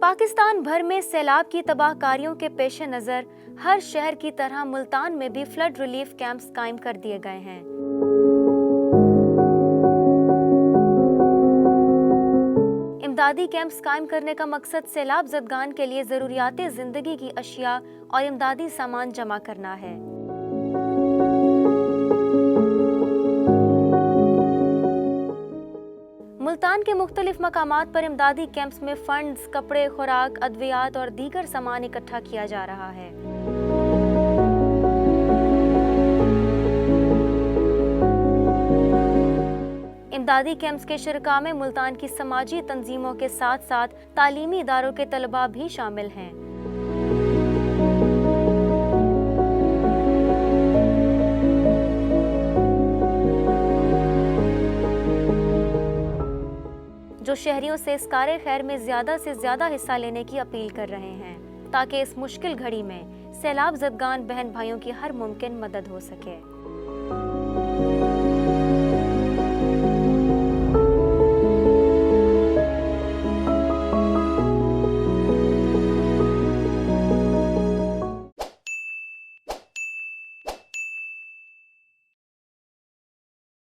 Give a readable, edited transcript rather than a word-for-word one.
पाकिस्तान भर में सैलाब की तबाहकारियों के पेश नज़र हर शहर की तरह मुल्तान में भी फ्लड रिलीफ कैंप्स कायम कर दिए गए हैं। इमदादी कैंप्स कायम करने का मकसद सैलाब ज़दगान के लिए ज़रूरियात ज़िंदगी की अशिया और इमदादी सामान जमा करना है। मुल्तान के मुख्तलिफ मकामात पर इमदादी कैंप्स में फंड्स, कपड़े, खुराक, अद्वियात और दीगर सामान इकट्ठा किया जा रहा है। इमदादी कैंप्स के शिरका में मुल्तान की समाजी तंजीमों के साथ साथ तालीमी इदारों के तलबा भी शामिल हैं। जो शहरियों से इस कार्य खैर में ज़्यादा से ज़्यादा हिस्सा लेने की अपील कर रहे हैं ताकि इस मुश्किल घड़ी में सैलाब ज़दगान बहन भाइयों की हर मुमकिन मदद हो सके।